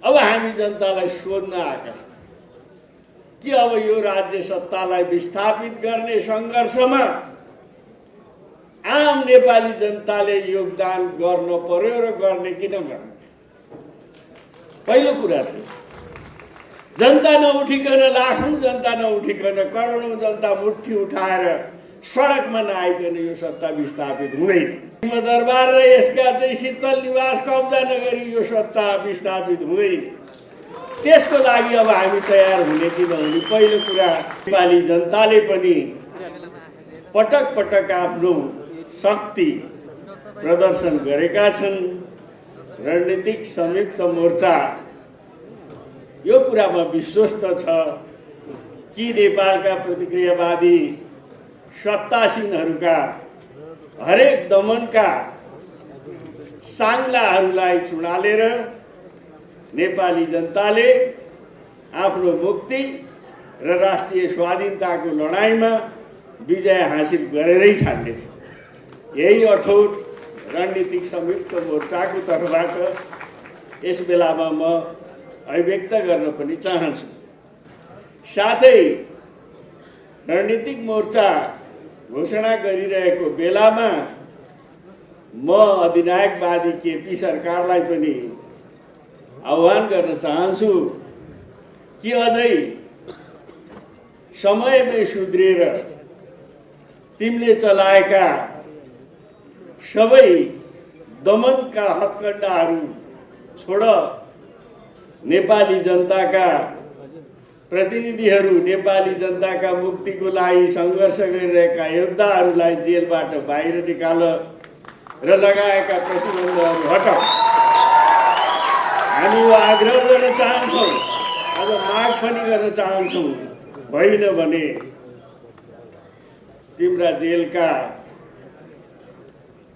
अब हामी जनतालाई सोध्न आएका छौँ कि अब यो राज्य सत्तालाई विस्थापित गर्ने सङ्घर्षमा आम नेपाली जनताले योगदान गर्न पर्यो र गर्ने किन गर्ने? पहिलो कुरा थियो जनता नउठिकन, लाखौं जनता नउठिकन, करोडौं जनता मुट्ठी उठाएर सडकमा नआइकन यो सत्ता विस्थापित हुँदैन। सिंहदरबार र यसका चाहिँ शीतल निवास कब्जा नगरी यो सत्ता विस्थापित हुँदैन। त्यसको लागि अब हामी तयार हुने कि नहुने पहिलो कुरा नेपाली जनताले पनि पटक पटक आफ्नो शक्ति प्रदर्शन गरेका छन्। रणनीतिक संयुक्त मोर्चा यो कुरामा विश्वस्त छ कि नेपालका प्रतिक्रियावादी सत्तासीनहरूका हरेक दमनका साङ्लाहरूलाई चुडालेर नेपाली जनताले आफ्नो मुक्ति र राष्ट्रिय स्वाधीनताको लडाईँमा विजय हासिल गरेरै छाड्नेछ। यही अठोट रणनीतिक संयुक्त मोर्चाको तर्फबाट यस बेलामा म अभिव्यक्त गर्न पनि चाहन्छु। साथै रणनीतिक मोर्चा घोषणा गरिरहेको बेलामा म अधिनायकवादी केपी सरकारलाई पनि आह्वान गर्न चाहन्छु कि अझै समयमै सुध्रिएर तिमीले चलाएका सबै दमनका हत्कण्डाहरू छोड। नेपाली जनताका प्रतिनिधिहरू, नेपाली जनताका मुक्तिको लागि सङ्घर्ष गरिरहेका योद्धाहरूलाई जेलबाट बाहिर निकाल र लगाएका प्रतिबन्धहरू हटाऊ। हामी यो आग्रह गर्न चाहन्छौँ, आज माग पनि गर्न चाहन्छौँ। होइन भने तिम्रा जेलका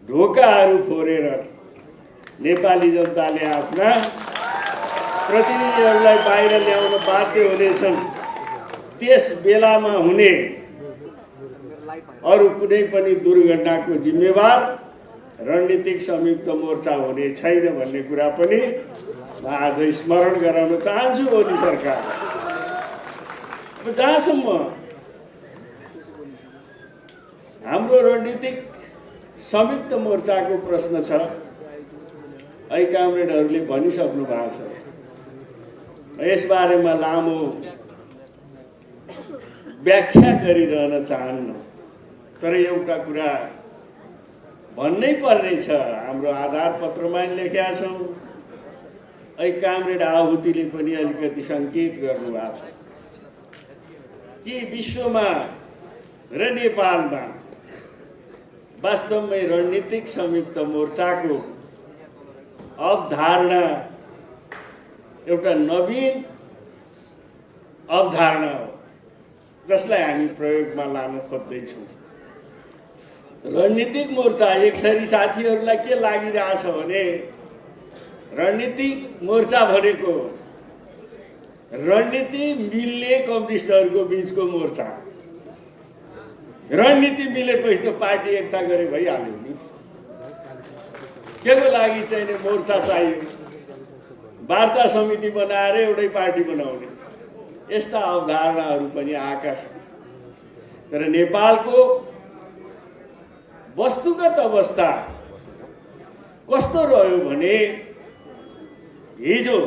ढोकाहरू फोरेर नेपाली जनताले आफ्ना प्रतिनिधिहरूलाई बाहिर ल्याउन बाध्य हुनेछन्। त्यस बेलामा हुने अरू कुनै पनि दुर्घटनाको जिम्मेवार रणनीतिक संयुक्त मोर्चा हुने छैन भन्ने कुरा पनि म आज स्मरण गराउन चाहन्छु ओली सरकार। जहाँसम्म हाम्रो रणनीतिक संयुक्त मोर्चाको प्रश्न छ, ऐ कामरेडहरूले भनिसक्नु भएको छ। यसबारेमा लामो व्याख्या गरिरहन चाहन्न, तर एउटा कुरा भन्नै पर्ने छ। हाम्रो आधार पत्रमा लेखेका छौँ। ऐ कामरेड आहुतिले पनि अलिकति सङ्केत गर्नुभएको छ कि विश्वमा र नेपालमा वास्तवमै रणनीतिक संयुक्त मोर्चाको अवधारणा एउटा नवीन अवधारणा हो जसलाई हामी प्रयोगमा लान खोज्दैछौँ। रणनीतिक मोर्चा एक थरी साथीहरूलाई के लागिरहेछ भने रणनीतिक मोर्चा भनेको रणनीति मिल्ने कम्युनिस्टहरूको बिचको मोर्चा। रणनीति मिलेपछि त पार्टी एकता गरे भइहाल्यो नि। के को लागि चाहिँ मोर्चा चाहियो? वार्ता समिति बनाएर एउटै पार्टी बनाउने यस्ता अवधारणाहरू पनि आएका छन्। तर नेपालको वस्तुगत अवस्था कस्तो रह्यो भने हिजो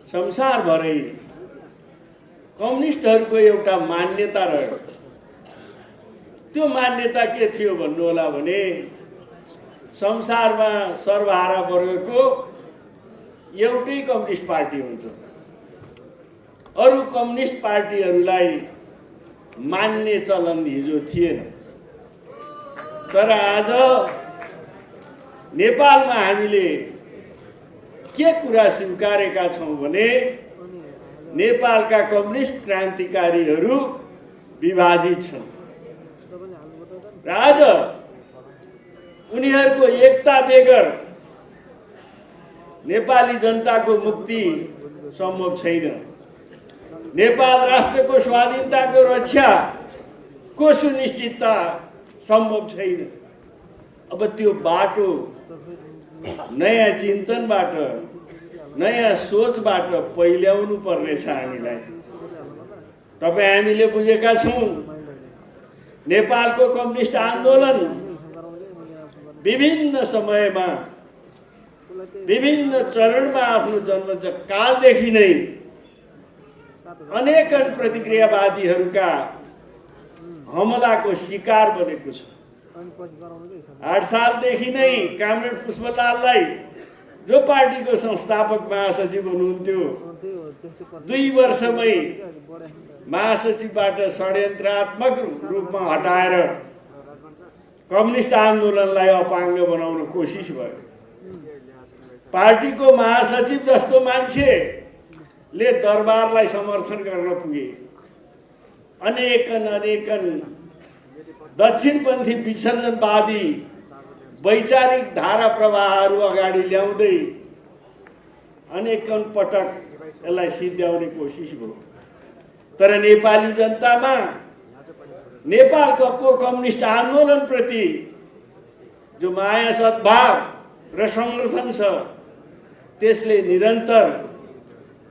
संसारभरै कम्युनिस्टहरूको एउटा मान्यता रह्यो। त्यो मान्यता के थियो भन्नु होला भने संसारमा सर्वहारा वर्गको एउटै कम्युनिस्ट पार्टी हुन्छ, अरू कम्युनिस्ट पार्टीहरूलाई मान्ने चलन हिजो थिएन। तर आज नेपालमा हामीले के कुरा स्वीकारेका छौँ भने नेपालका कम्युनिस्ट क्रान्तिकारीहरू विभाजित छन् र आज उनीहरूको एकता बेगर नेपाली जनताको मुक्ति सम्भव छैन। नेपाल राष्ट्रको स्वाधीनताको रक्षाको सुनिश्चितता सम्भव छैन। अब त्यो बाटो नयाँ चिन्तनबाट नयाँ सोचबाट पहिल्याउनु पर्नेछ हामीलाई। तपाईँ हामीले बुझेका छौँ नेपालको कम्युनिस्ट आन्दोलन विभिन्न समयमा विभिन्न चरणमा आफ्नो जन्मकालदेखि नै अनेकन प्रतिक्रियावादीहरूका हमलाको शिकार बनेको छ। 8 सालदेखि नै कामरेड पुष्पलाललाई, जो पार्टीको संस्थापक महासचिव हुनुहुन्थ्यो, 2 वर्षमै महासचिवबाट षड्यन्त्रात्मक रूपमा हटाएर कम्युनिस्ट आन्दोलनलाई अपाङ्ग बनाउन कोसिस भयो। पार्टीको महासचिव जस्तो मान्छेले दरबारलाई समर्थन गर्न पुगे। अनेकन दक्षिणपन्थी विसर्जनवादी वैचारिक धारा प्रवाहहरू अगाडि ल्याउँदै अनेकन पटक यसलाई सिद्ध्याउने कोसिस भयो। तर नेपाली जनतामा नेपालको कम्युनिस्ट आन्दोलनप्रति जो माया सद्भाव र समर्थन छ, त्यसले निरन्तर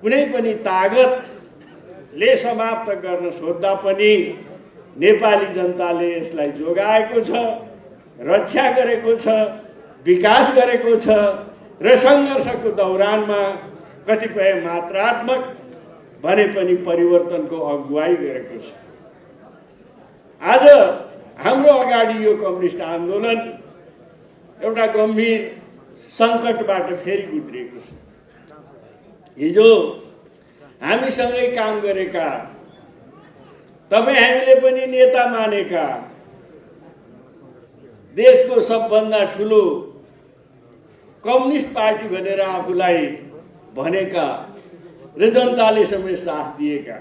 कुनै पनि तागतले समाप्त गर्न सोद्धा पनि नेपाली जनताले यसलाई जोगाएको छ, रक्षा गरेको छ, विकास गरेको छ र सङ्घर्षको दौरानमा कतिपय मात्रात्मक भने पनि परिवर्तनको अगुवाई गरेको छ। आज हाम्रो अगाडि यो कम्युनिस्ट आन्दोलन एउटा गम्भीर सङ्कटबाट फेरि गुज्रिएको छ। हिजो हामीसँगै काम गरेका, तपाईँ हामीले पनि नेता मानेका, देशको सबभन्दा ठुलो कम्युनिस्ट पार्टी भनेर आफूलाई भनेका र जनताले समेत साथ दिएका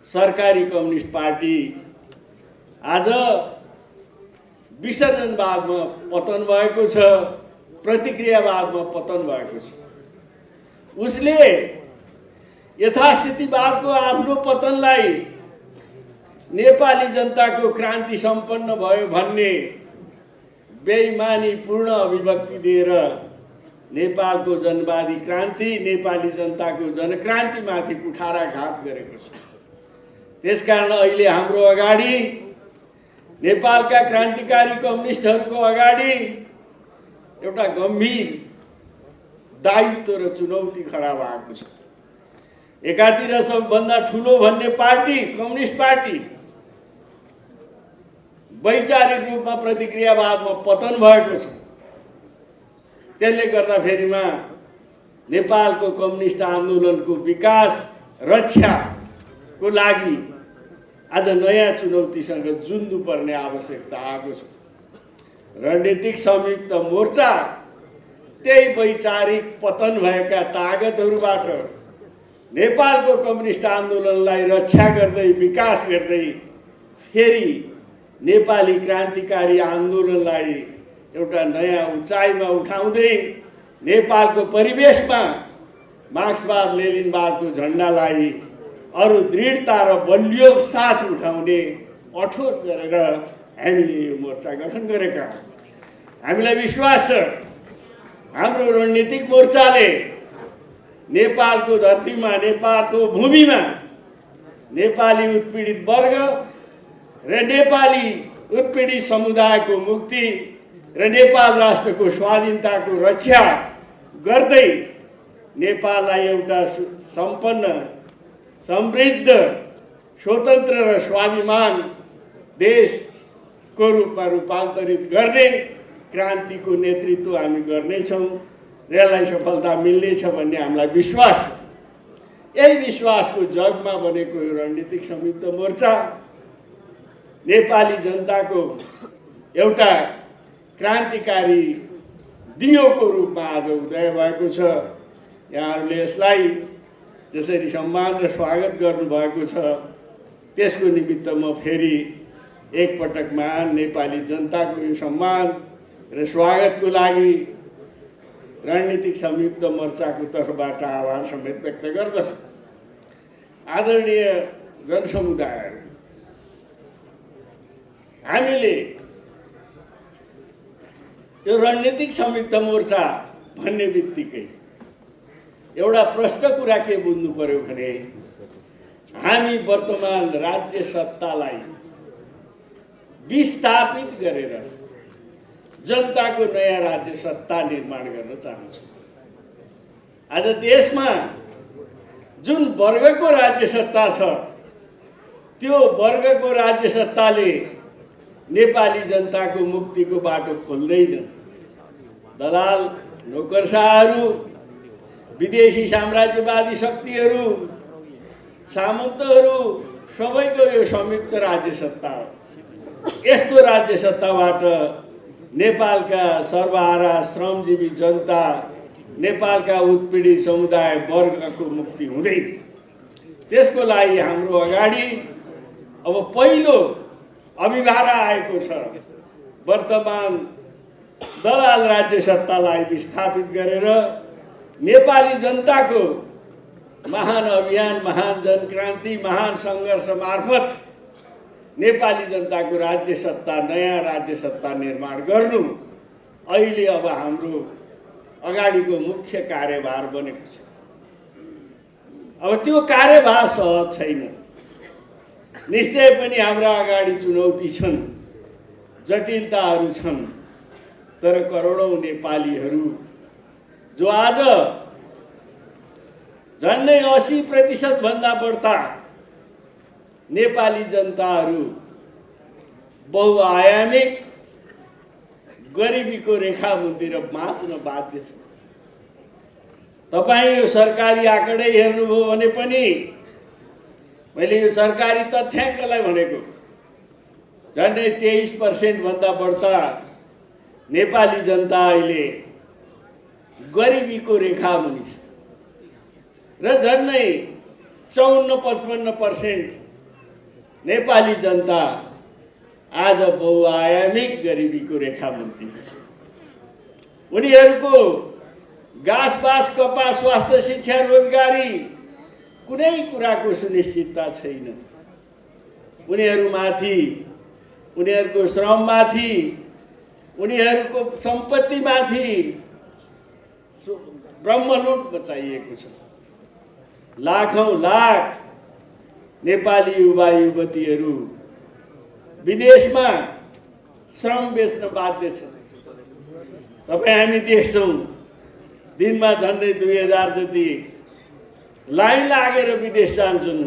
सरकारी कम्युनिस्ट पार्टी आज विसर्जनवादमा पतन भएको छ, प्रतिक्रियावादमा पतन भएको छ। उसले यथास्थितिवादको आफ्नो पतनलाई नेपाली जनताको क्रान्ति सम्पन्न भयो भन्ने बेइमानीपूर्ण अभिव्यक्ति दिएर नेपालको जनवादी क्रान्ति, नेपाली जनताको जनक्रान्तिमाथि कुठाराघात गरेको छ। त्यसकारण अहिले हाम्रो अगाडि, नेपालका क्रान्तिकारी कम्युनिस्टहरूको अगाडि एउटा गम्भीर दायित्व र चुनौती खडा भएको छ। एकातिर सबभन्दा ठुलो भन्ने पार्टी, कम्युनिस्ट पार्टी, वैचारिक रूपमा प्रतिक्रियावादमा पतन भएको छ। त्यसले गर्दाखेरिमा नेपालको कम्युनिस्ट आन्दोलनको विकास, रक्षाको लागि आज नयाँ चुनौतीसँग जुझ्नु पर्ने आवश्यकता आएको छ। रणनीतिक संयुक्त मोर्चा त्यही वैचारिक पतन भएका तागतहरूबाट नेपालको कम्युनिस्ट आन्दोलनलाई रक्षा गर्दै, विकास गर्दै फेरि नेपाली क्रान्तिकारी आन्दोलनलाई एउटा नयाँ उचाइमा उठाउँदै नेपालको परिवेशमा मार्क्सवाद लेनिनवादको झन्डालाई अरू दृढता र बलियो साथ उठाउने अठोट गरेर हामीले यो मोर्चा गठन गरेका। हामीलाई विश्वास छ हाम्रो रणनीतिक मोर्चाले नेपालको धरतीमा, नेपालको भूमिमा नेपाली उत्पीडित वर्ग र नेपाली उत्पीडित समुदायको मुक्ति र नेपाल राष्ट्रको स्वाधीनताको रक्षा गर्दै नेपाललाई एउटा सम्पन्न, समृद्ध, स्वतन्त्र र स्वाभिमान देशको रूपमा रूपान्तरित गर्ने क्रान्तिको नेतृत्व हामी गर्नेछौँ र यसलाई सफलता मिल्नेछ भन्ने हामीलाई विश्वास छ। यही विश्वासको जगमा बनेको यो रणनीतिक संयुक्त मोर्चा नेपाली जनताको एउटा क्रान्तिकारी दियोको रूपमा आज उदय भएको छ। यहाँहरूले यसलाई जसरी सम्मान र स्वागत गर्नुभएको छ, त्यसको निमित्त म फेरि एकपटक महान नेपाली जनताको यो सम्मान र स्वागतको लागि रणनीतिक संयुक्त मोर्चाको तर्फबाट आभार समेत व्यक्त गर्दछु। आदरणीय जनसमुदायहरू, हामीले यो रणनीतिक संयुक्त मोर्चा भन्ने बित्तिकै एउटा प्रश्न कुरा के बुझ्नु पर्यो भने हामी वर्तमान राज्य सत्तालाई विस्थापित गरेर जनताको नयाँ राज्य सत्ता निर्माण गर्न चाहन्छौँ। आज देशमा जुन वर्गको राज्य सत्ता छ त्यो वर्गको राज्य सत्ताले नेपाली जनताको मुक्तिको बाटो खोल्दैन। दलाल नोकरशाहहरू, विदेशी साम्राज्यवादी शक्तिहरू, सामन्तहरू सबैको यो संयुक्त राज्य सत्ता हो। यस्तो राज्य सत्ताबाट नेपालका सर्वहारा श्रमजीवी जनता, नेपालका उत्पीडित समुदाय वर्गको मुक्ति हुँदैन। त्यसको लागि हाम्रो अगाडि अब पहिलो अभिभारा आएको छ। वर्तमान दलाल राज्य सत्तालाई विस्थापित गरेर नेपाली जनताको महान अभियान, महान जनक्रान्ति, महान सङ्घर्ष मार्फत नेपाली जनताको राज्य सत्ता, नयाँ राज्य सत्ता निर्माण गर्नु अहिले अब हाम्रो अगाडिको मुख्य कार्यभार बनेको छ। अब त्यो कार्यभार सहज छैन। निश्चय पनि हाम्रा अगाडि चुनौती छन्, जटिलताहरू छन्। तर करोडौं नेपालीहरू जो आज झन्डै 80% भन्दा बढ्ता नेपाली जनताहरू बहुआयामिक गरिबीको रेखामुनितिर बाँच्न बाध्य छ। तपाईँ यो सरकारी आँकडै हेर्नुभयो भने पनि मैले यो सरकारी तथ्याङ्कलाई भनेको झन्डै 23% भन्दा बढ्ता नेपाली जनता अहिले गरिबीको रेखामुनि छ र झन्डै 54-55% नेपाली जनता आज बहुआयामिक गरिबीको रेखामुनि छ। उनीहरूको घाँसबास, कपास, स्वास्थ्य, शिक्षा, रोजगारी कुनै कुराको सुनिश्चितता छैन। उनीहरूमाथि, उनीहरूको श्रममाथि, उनीहरूको सम्पत्तिमाथि ब्रह्मलुट मचाइएको छ। लाखौं लाख नेपाली युवा युवतीहरू विदेशमा श्रम बेच्न बाध्य छ। तपाईँ हामी देख्छौँ दिनमा झन्डै 2000 जति लाइन लागेर विदेश जान्छन्।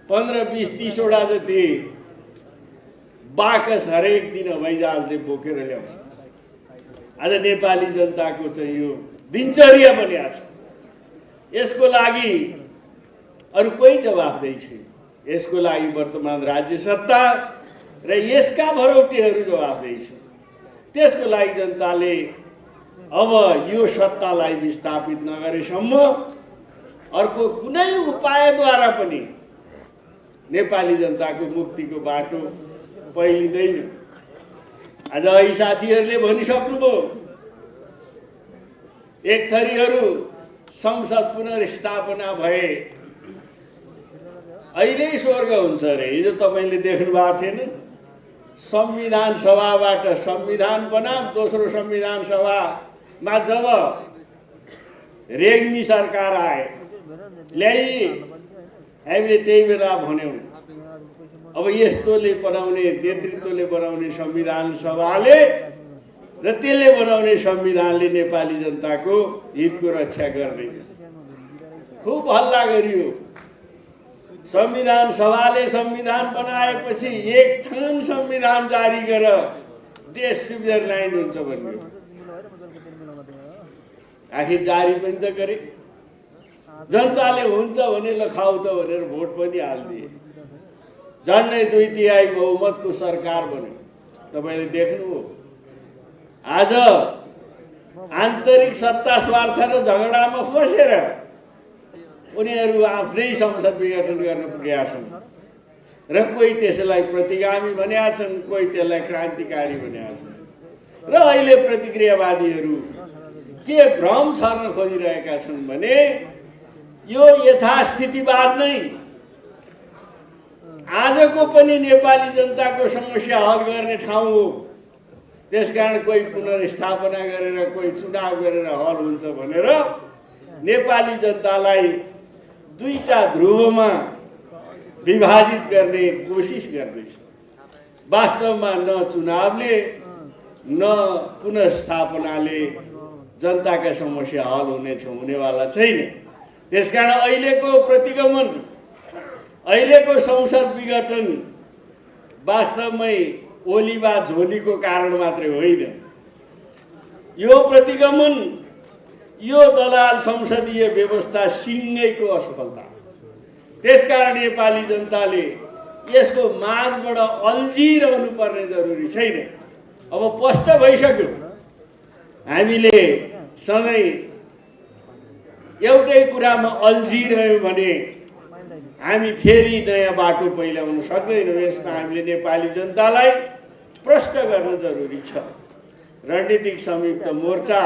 15, 20, 30 वटा जति बाकस हरेक दिन हवाईजहाजले बोकेर ल्याउँछ। आज नेपाली जनताको चाहिँ यो दिनचर्या बनिएको छ। यसको लागि अरू कोही जवाफदेही छैन। यसको लागि वर्तमान राज्य सत्ता र यसका भरौटीहरू जवाफदेही छन्। त्यसको लागि जनताले अब यो सत्तालाई विस्थापित नगरेसम्म अर्को कुनै उपायद्वारा पनि नेपाली जनताको मुक्तिको बाटो पहिलिँदैन। आज यी साथीहरूले भनिसक्नुभयो, एक थरीहरू संसद पुनर्स्थापना भए अहिले स्वर्ग हुन्छ अरे। हिजो तपाईँले देख्नु भएको थिएन, संविधान सभाबाट संविधान बनाम दोस्रो संविधान सभामा जब रेग्मी सरकार आए ल्याइ, हामीले त्यही बेला भन्यौँ अब यस्तोले बनाउने, नेतृत्वले बनाउने संविधान सभाले र त्यसले बनाउने संविधानले नेपाली जनताको हितको रक्षा गर्दैन। खुब हल्ला गरियो। संविधान सभाले संविधान बनाएपछि एक थान संविधान जारी गर देश स्विजरल्यान्ड हुन्छ भन्यो। आखिर जारी पनि त गरे। जनताले हुन्छ भने ल खाऊ त भनेर भोट पनि हालिदिए। झन्डै 2/3 बहुमतको सरकार बन्यो। तपाईँले देख्नुभयो। आज आन्तरिक सत्ता स्वार्थ र झगडामा फसेर उनीहरू आफ्नै संसद विघटन गर्न पुगेका छन् र कोही त्यसलाई प्रतिगामी भनेका छन्, कोही त्यसलाई क्रान्तिकारी भनेका छन्। र अहिले प्रतिक्रियावादीहरू के भ्रम छर्न खोजिरहेका छन् भने यो यथास्थितिवाद नै आजको पनि नेपाली जनताको समस्या हल गर्ने ठाउँ हो। त्यसकारण कोही पुनर्स्थापना गरेर कोही चुनाव गरेर हल हुन्छ भनेर नेपाली जनतालाई दुईटा ध्रुवमा विभाजित गर्ने कोसिस गर्दैछ। वास्तवमा न चुनावले न पुनर्स्थापनाले जनताका समस्या हल हुनेवाला छैन। त्यसकारण अहिलेको प्रतिगमन, अहिलेको संसद विघटन वास्तवमै ओलीबा झोलीको कारण मात्रै होइन। यो प्रतिगमन, यो दलाल संसदीय व्यवस्था सिङ्गैको असफलता। त्यसकारण नेपाली जनताले यसको माझबाट अल्झिरहनु पर्ने जरुरी छैन। अब स्पष्ट भइसक्यो, हामीले सधैँ एउटै कुरामा अल्झिरह्यौँ भने हामी फेरि नयाँ बाटो पहिल्याउन सक्दैनौँ। यसमा हामीले नेपाली जनतालाई प्रश्न गर्न जरुरी छ। रणनीतिक संयुक्त मोर्चा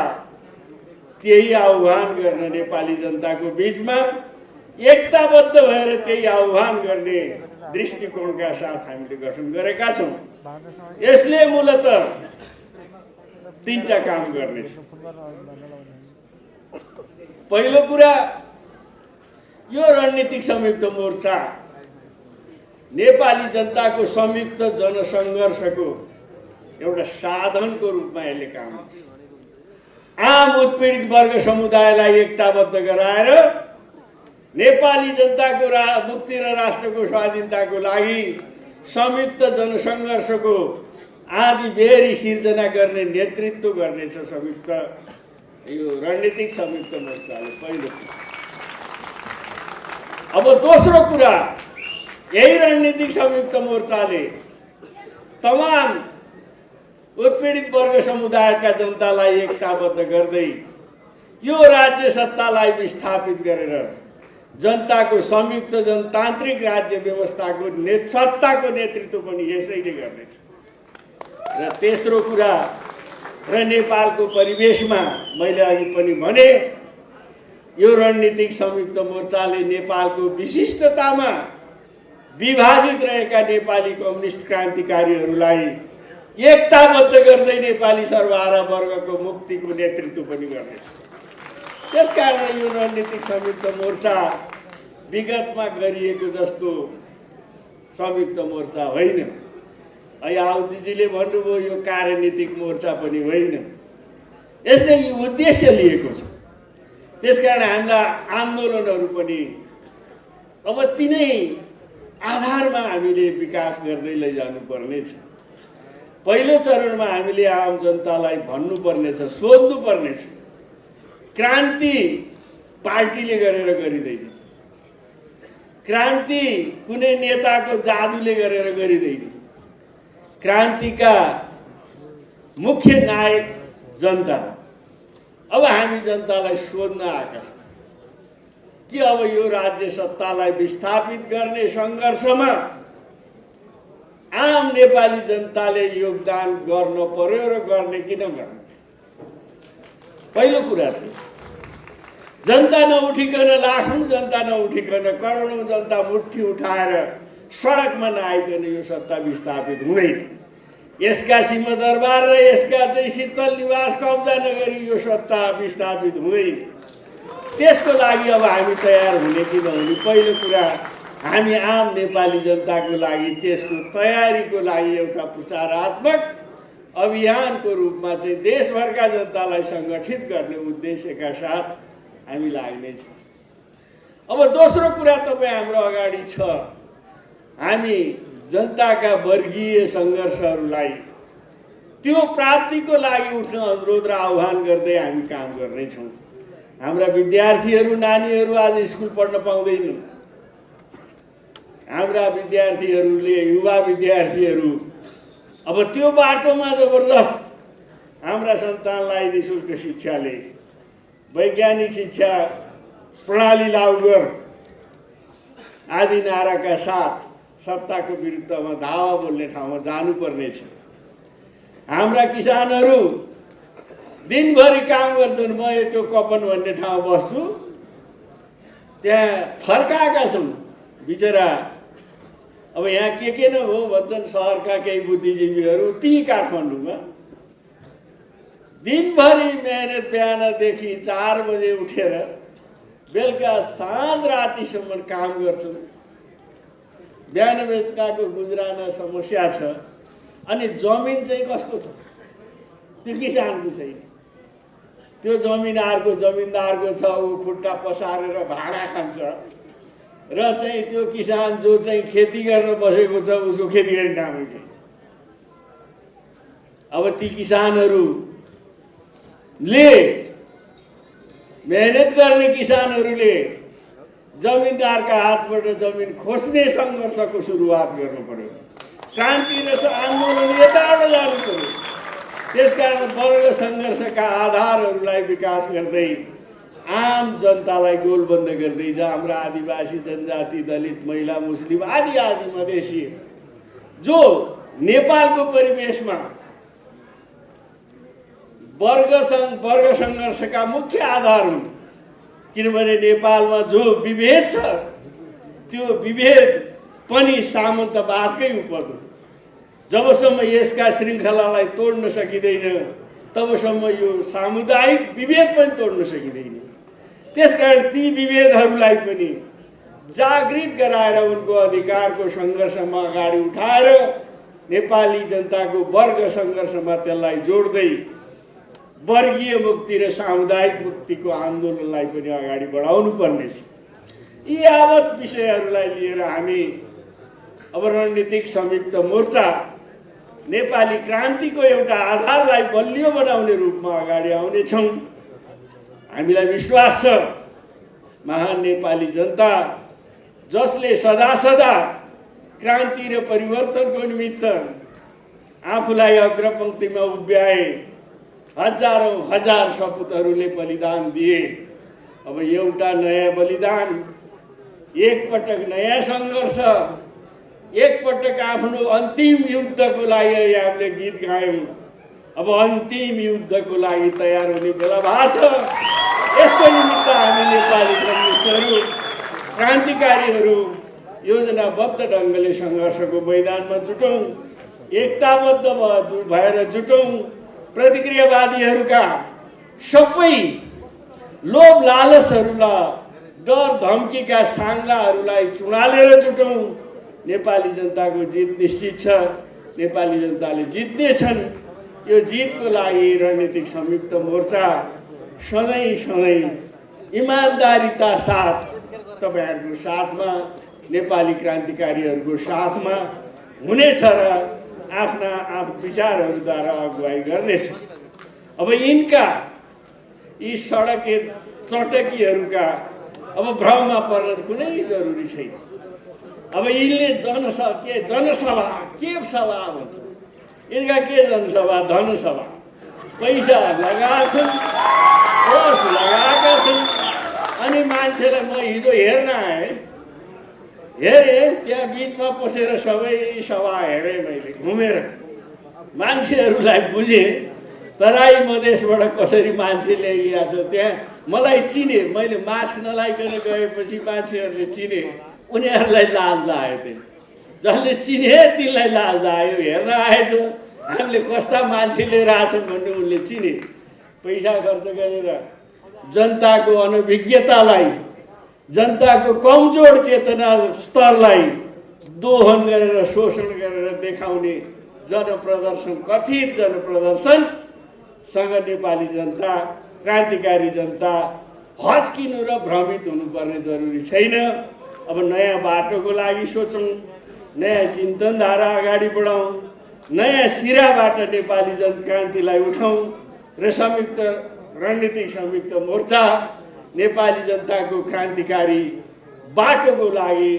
त्यही आह्वान गर्न नेपाली जनताको बीचमा एकताबद्ध भएर त्यही आह्वान गर्ने दृष्टिकोणका साथ हामीले गठन गरेका छौँ। यसले मूलतः तीनटा काम गर्नेछ। पहिलो कुरा, यो रणनीतिक संयुक्त मोर्चा नेपाली जनताको संयुक्त जनसङ्घर्षको एउटा साधनको रूपमा यसले काम गर्छ। आम उत्पीडित वर्ग समुदायलाई एकताबद्ध गराएर नेपाली जनताको मुक्ति र राष्ट्रको स्वाधीनताको लागि संयुक्त जनसङ्घर्षको आदि बेरी सिर्जना गर्ने नेतृत्व गर्नेछ संयुक्त यो रणनीतिक संयुक्त मोर्चाले। पहिलो कुरा। अब दोस्रो कुरा, यही रणनीतिक संयुक्त मोर्चाले तमाम उत्पीडित वर्ग समुदायका जनतालाई एकताबद्ध गर्दै यो राज्य सत्तालाई विस्थापित गरेर जनताको संयुक्त जनतान्त्रिक राज्य व्यवस्थाको सत्ताको नेतृत्व पनि यसैले गर्नेछ। र तेस्रो कुरा, र नेपालको परिवेशमा मैले अघि पनि भने, यो रणनीतिक संयुक्त मोर्चाले नेपालको विशिष्टतामा विभाजित रहेका नेपाली कम्युनिस्ट क्रान्तिकारीहरूलाई एकताबद्ध गर्दै नेपाली सर्वहारा वर्गको मुक्तिको नेतृत्व पनि गर्नेछ। त्यसकारण यो रणनीतिक संयुक्त मोर्चा विगतमा गरिएको जस्तो संयुक्त मोर्चा होइन। आउदीजीले भन्नुभयो यो कार्यनीतिक मोर्चा पनि होइन। यसले यो उद्देश्य लिएको छ। त्यसकारण हाम्रा आन्दोलनहरू पनि अब तिनै आधारमा हामीले विकास गर्दै लैजानु पर्नेछ। पहिलो चरणमा हामीले आम जनतालाई भन्नुपर्नेछ, सोध्नुपर्नेछ, क्रान्ति पार्टीले गरेर गरिँदैन, क्रान्ति कुनै नेताको जादुले गरेर गरिँदैन। क्रान्तिका मुख्य नायक जनता। अब हामी जनतालाई सोध्न आएका छौँ कि अब यो राज्य सत्तालाई विस्थापित गर्ने सङ्घर्षमा आम नेपाली जनताले योगदान गर्न पर्यो र गर्ने कि नगर्ने। पहिलो कुरा थियो, जनता नउठिकन, लाखौँ जनता नउठिकन, करोडौँ जनता मुट्ठी उठाएर सडकमा नआइकन यो सत्ता विस्थापित हुँदैन। यसका सिंहदरबार र यसका चाहिँ शीतल निवास कब्जा नगरी यो सत्ता विस्थापित हुँदैन। त्यसको लागि अब हामी तयार हुने कि नहुने, पहिलो कुरा हामी आम नेपाली जनताको लागि त्यसको तयारीको लागि एउटा प्रचारात्मक अभियानको रूपमा चाहिँ देशभरका जनतालाई सङ्गठित गर्ने उद्देश्यका साथ हामी लाग्नेछौँ। अब दोस्रो कुरा तपाईँ हाम्रो अगाडि छ, हामी जनताका वर्गीय सङ्घर्षहरूलाई त्यो प्राप्तिको लागि उठ्न अनुरोध र आह्वान गर्दै हामी काम गर्नेछौँ। हाम्रा विद्यार्थीहरू, नानीहरू आज स्कुल पढ्न पाउँदैनन्। हाम्रा विद्यार्थीहरूले, युवा विद्यार्थीहरू अब त्यो बाटोमा जबरजस्त हाम्रा सन्तानलाई निःशुल्क शिक्षाले, वैज्ञानिक शिक्षा प्रणाली लागू गर आदि नाराका साथ सत्ताको विरुद्धमा धावा बोल्ने ठाउँमा जानुपर्नेछ। हाम्रा किसानहरू दिनभरि काम गर्छन्। म त्यो कपन भन्ने ठाउँ बस्छु, त्यहाँ फर्काएका छौँ बिचरा। अब यहाँ के न हो भन्छन् सहरका केही बुद्धिजीवीहरू, ती काठमाडौँमा दिनभरि मेहनत बिहानदेखि 4 बजे उठेर बेलुका साँझ रातिसम्म काम गर्छौँ। बिहान बेलुकाको गुजराना समस्या छ। अनि जमिन चाहिँ कसको छ? त्यो किसानको छैन। त्यो जमिन अर्को जमिनदारको छ, ऊ खुट्टा पसारेर भाडा खान्छ र चाहिँ त्यो किसान जो चाहिँ खेती गर्न बसेको छ उसको खेती गर्ने कामै छैन। अब ती किसानहरूले, मेहनत गर्ने किसानहरूले जमिनदारका हातबाट जमिन खोज्ने सङ्घर्षको सुरुवात गर्नु पर्यो। क्रान्ति र आन्दोलन यताबाट जानु पर्यो। त्यसकारण वर्ग सङ्घर्षका आधारहरूलाई विकास गर्दै आम जनतालाई गोलबन्द गर्दै जहाँ हाम्रा आदिवासी जनजाति, दलित, महिला, मुस्लिम आदि आदि मधेसी जो नेपालको परिवेशमा वर्ग सङ्घर्षका मुख्य आधार हुन्। किनभने नेपालमा जो विभेद छ त्यो विभेद पनि सामन्तवादकै उपज हो। जबसम्म यसका श्रृङ्खलालाई तोड्न सकिँदैन तबसम्म यो सामुदायिक विभेद पनि तोड्न सकिँदैन। त्यसकारण ती विभेदहरूलाई पनि जागृत गराएर उनको अधिकारको सङ्घर्षमा अगाडि उठाएर नेपाली जनताको वर्ग सङ्घर्षमा त्यसलाई जोड्दै वर्गीय मुक्ति र सामुदायिक मुक्तिको आन्दोलनलाई पनि अगाडि बढाउनु पर्नेछ। यी यावत विषयहरूलाई लिएर हामी अब रणनीतिक संयुक्त मोर्चा नेपाली क्रान्तिको एउटा आधारलाई बलियो बनाउने रूपमा अगाडि आउनेछौँ। हामीलाई विश्वास छ महान नेपाली जनता जसले सदा सदा क्रान्ति र परिवर्तनको निमित्त आफूलाई अग्रपङ्क्तिमा उभ्याए, हजारौं हजार सपुतहरूले बलिदान दिए। अब एउटा नयाँ बलिदान, एकपटक नयाँ सङ्घर्ष, एकपटक आफ्नो अन्तिम युद्धको लागि हामीले गीत गायौँ। अब अन्तिम युद्धको लागि तयार हुने बेला भएको छ। यसको निमित्त हामी नेपाली कम्युनिस्टहरू, क्रान्तिकारीहरू योजनाबद्ध ढङ्गले सङ्घर्षको मैदानमा जुटौँ, एकताबद्ध भएर जुटौँ। प्रतिक्रियावादीहरूका सबै लोभ लालचहरूलाई, डर धम्कीका साङ्लाहरूलाई चुडालेर जुटौँ। नेपाली जनताको जित निश्चित छ। नेपाली जनताले जित्नेछन्। यो जितको लागि रणनीतिक संयुक्त मोर्चा सधैँ सधैँ इमान्दारिता साथ तपाईँहरूको साथमा, नेपाली क्रान्तिकारीहरूको साथमा हुनेछ र आफ्ना विचारहरूद्वारा अगुवाई गर्नेछ। अब यी सडके चटकीहरूका अब भ्रममा पर्न कुनै जरुरी छैन। अब यिनले जनसभा के सभा भन्छ, यिनका के जनसभा, धनसभा, पैसा लगाएछन्, कोष लगाएका छन्। अनि मान्छेलाई म हिजो हेर्न आएँ, हेरेँ त्यहाँ बिचमा पसेर सबै सभा हेरेँ मैले घुमेर। मान्छेहरूलाई बुझेँ तराई मधेसबाट कसरी मान्छे ल्याइएको छ। त्यहाँ मलाई चिने, मैले मास्क नलाइकन गएपछि मान्छेहरूले चिने, उनीहरूलाई लाज लाग्यो। जसले चिने तिनलाई लाज लाग्यो। हेर्न आएछ हामीले कस्ता मान्छे लिएर आएछौँ भन्ने उनले चिने। पैसा खर्च गरेर जनताको अनभिज्ञतालाई, जनताको कमजोर चेतना स्तरलाई दोहन गरेर शोषण गरेर देखाउने जनप्रदर्शन, कथित जनप्रदर्शनसँग नेपाली जनता, क्रान्तिकारी जनता हच्किनु र भ्रमित हुनुपर्ने जरुरी छैन। अब नयाँ बाटोको लागि सोचौँ, नयाँ चिन्तनधारा अगाडि बढाउँ, नयाँ सिराबाट नेपाली जनक्रान्तिलाई उठाउँ र संयुक्त रणनीतिक संयुक्त मोर्चा नेपाली जनताको क्रान्तिकारी बाटोको लागि,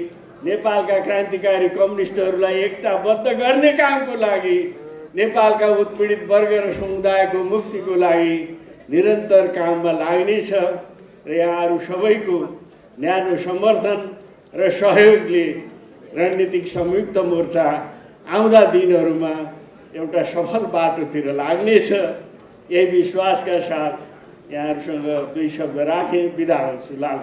नेपालका क्रान्तिकारी कम्युनिस्टहरूलाई एकताबद्ध गर्ने कामको लागि, नेपालका उत्पीडित वर्ग र समुदायको मुक्तिको लागि निरन्तर काममा लाग्नेछ। र यहाँहरू सबैको न्यानो समर्थन र सहयोगले रणनीतिक संयुक्त मोर्चा आउँदा दिनहरूमा एउटा सफल बाटोतिर लाग्नेछ। यही विश्वासका साथ यहाँहरूसँग दुई शब्द राखेँ, बिदा हुन्छु। लाल